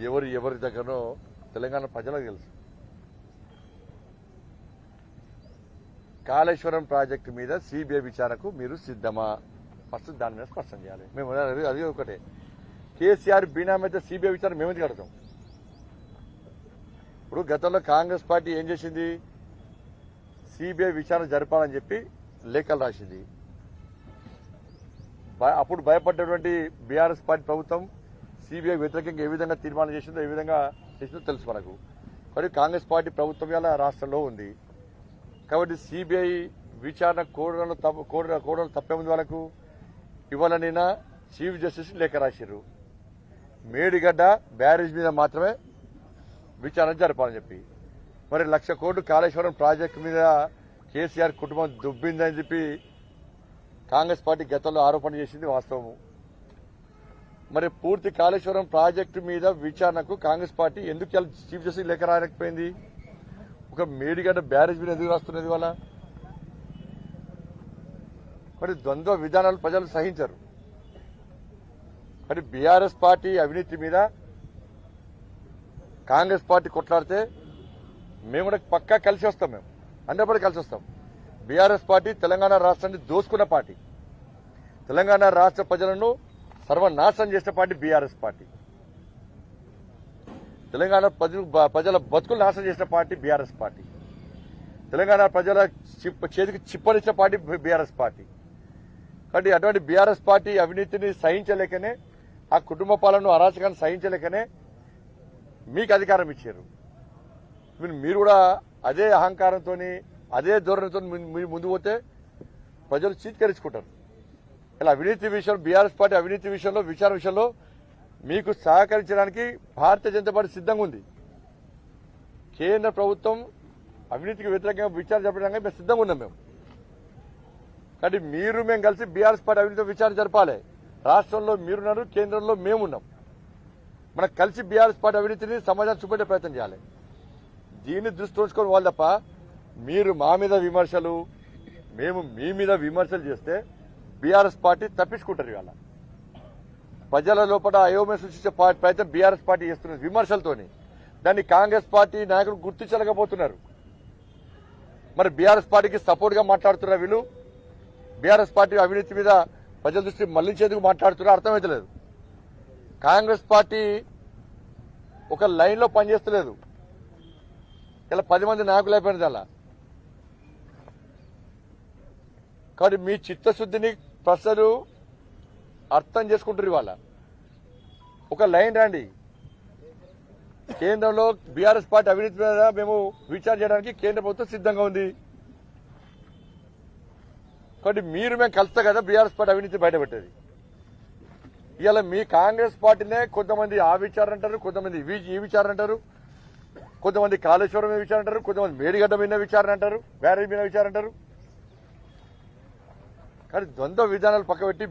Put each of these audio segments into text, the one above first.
ఎవరి దగ్గరనో తెలంగాణ ప్రజలకు తెలుసు. కాళేశ్వరం ప్రాజెక్టు మీద సిబిఐ విచారణకు మీరు సిద్ధమా? ఫస్ట్ దాని మీద స్పష్టం చేయాలి. మేము అది ఒకటే, కేసీఆర్ బీనామీ అయితే సిబిఐ విచారణ మేమెందుకు అడతాం? ఇప్పుడు గతంలో కాంగ్రెస్ పార్టీ ఏం చేసింది? సిబిఐ విచారణ జరపాలని చెప్పి లేఖలు రాసింది. అప్పుడు భయపడ్డటువంటి బీఆర్ఎస్ పార్టీ ప్రభుత్వం సిబిఐ వ్యతిరేకంగా ఏ విధంగా తీర్మానం చేసిందో, ఏ విధంగా చేసిందో తెలుసు మనకు. మరి కాంగ్రెస్ పార్టీ ప్రభుత్వం ఇలా రాష్ట్రంలో ఉంది కాబట్టి సిబిఐ విచారణ కోడలు తప్పేముంది వాళ్ళకు? ఇవ్వాలనైనా చీఫ్ జస్టిస్ లేఖ రాశారు, మేడిగడ్డ బ్యారేజ్ మీద మాత్రమే విచారణ జరపాలని చెప్పి. మరి 1,00,000 కోట్లు కాళేశ్వరం ప్రాజెక్టు మీద కేసీఆర్ కుటుంబం దుబ్బిందని చెప్పి కాంగ్రెస్ పార్టీ గతంలో ఆరోపణ చేసింది వాస్తవము. మరి పూర్తి కాళేశ్వరం ప్రాజెక్టు మీద విచారణకు కాంగ్రెస్ పార్టీ ఎందుకు చీఫ్ జస్టిస్ లేఖ రాయలేకపోయింది? ఒక మేడిగడ్డ బ్యారేజ్ మీద ఎందుకు రాస్తున్నది వాళ్ళ? మరి ద్వంద్వ విధానాలు ప్రజలు సహించరు. మరి బీఆర్ఎస్ పార్టీ అవినీతి మీద కాంగ్రెస్ పార్టీ కొట్లాడితే మేము కూడా పక్కా కలిసి వస్తాం. మేము 100% కలిసి వస్తాం. బీఆర్ఎస్ పార్టీ తెలంగాణ రాష్ట్రాన్ని దోసుకున్న పార్టీ, తెలంగాణ రాష్ట్ర ప్రజలను సర్వనాశనం చేసిన పార్టీ బీఆర్ఎస్ పార్టీ, తెలంగాణ ప్రజల బతుకులు నాశనం చేసిన పార్టీ బీఆర్ఎస్ పార్టీ, తెలంగాణ ప్రజల చేతికి చిప్పనిచ్చిన పార్టీ బీఆర్ఎస్ పార్టీ. కాబట్టి అటువంటి బీఆర్ఎస్ పార్టీ అవినీతిని సహించలేకనే, ఆ కుటుంబ పాలన అరాచకాన్ని సహించలేకనే మీకు అధికారం ఇచ్చారు. మీరు కూడా అదే అహంకారంతో, అదే ధోరణితో మీరు ముందు పోతే ప్రజలు చీత్కరించుకుంటారు. ఇలా అవినీతి విషయం, బీఆర్ఎస్ పార్టీ అవినీతి విషయంలో, విచారణ విషయంలో మీకు సహకరించడానికి భారతీయ జనతా పార్టీ సిద్ధంగా ఉంది. కేంద్ర ప్రభుత్వం అవినీతికి వ్యతిరేకంగా విచారణ జరపడానికి మేము సిద్ధంగా ఉన్నాం. మేము కాబట్టి మేము కలిసి బీఆర్ఎస్ పార్టీ అవినీతి విచారణ జరపాలి. రాష్ట్రంలో మీరున్నారు, కేంద్రంలో మేమున్నాం. మనం కలిసి బీఆర్ఎస్ పార్టీ అవినీతిని సమాజానికి చూపెట్టే ప్రయత్నం చేయాలి. దీన్ని దృష్టి ఉంచుకొని వాళ్ళు తప్ప మీరు మా మీద విమర్శలు, మేము మీ మీద విమర్శలు చేస్తే బీఆర్ఎస్ పార్టీ తప్పించుకుంటారు. ఇవాళ ప్రజల లోపల అయోమయం సృష్టించే ప్రయత్నం బీఆర్ఎస్ పార్టీ చేస్తున్నది విమర్శలతోని. దాన్ని కాంగ్రెస్ పార్టీ నాయకులు గుర్తించలేకపోతున్నారు. మరి బీఆర్ఎస్ పార్టీకి సపోర్ట్ గా మాట్లాడుతున్నారు వీళ్ళు. బీఆర్ఎస్ పార్టీ అవినీతి మీద ప్రజల దృష్టి మళ్లించేందుకు మాట్లాడుతున్నారు, అర్థమైతలేదు. కాంగ్రెస్ పార్టీ ఒక లైన్ లో పనిచేస్తలేదు. ఇలా 10 మంది నాయకులు అయిపోయినది అలా. కాబట్టి మీ చిత్తశుద్ధిని ప్రజలు అర్థం చేసుకుంటారు. ఇవాళ ఒక లైన్ రండి. కేంద్రంలో బీఆర్ఎస్ పార్టీ అవినీతి మీద మేము విచారణ చేయడానికి కేంద్ర ప్రభుత్వం సిద్ధంగా ఉంది. కాబట్టి మేము కలిస్తే కదా బీఆర్ఎస్ పార్టీ అవినీతి బయటపెట్టేది. ఇవాళ మీ కాంగ్రెస్ పార్టీనే కొంతమంది ఆ విచారణ అంటారు, కొంతమంది ఈ విచారణ అంటారు, కొంతమంది కాళేశ్వరం మీద విచారణ అంటారు, కొంతమంది మేడిగడ్డ మీద విచారణ అంటారు, బ్యారేజ్ మీద విచారణ అంటారు. కానీ ద్వంద్వ విధానాలు పక్కబెట్టి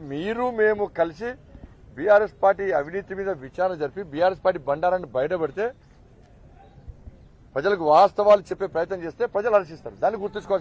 మేము కలిసి బీఆర్ఎస్ పార్టీ అవినీతి మీద విచారణ జరిపి బీఆర్ఎస్ పార్టీ బండారాన్ని బయటపెడితే, ప్రజలకు వాస్తవాలు చెప్పే ప్రయత్నం చేస్తే ప్రజలు హర్షిస్తారు. దాన్ని గుర్తుంచుకోవాలి.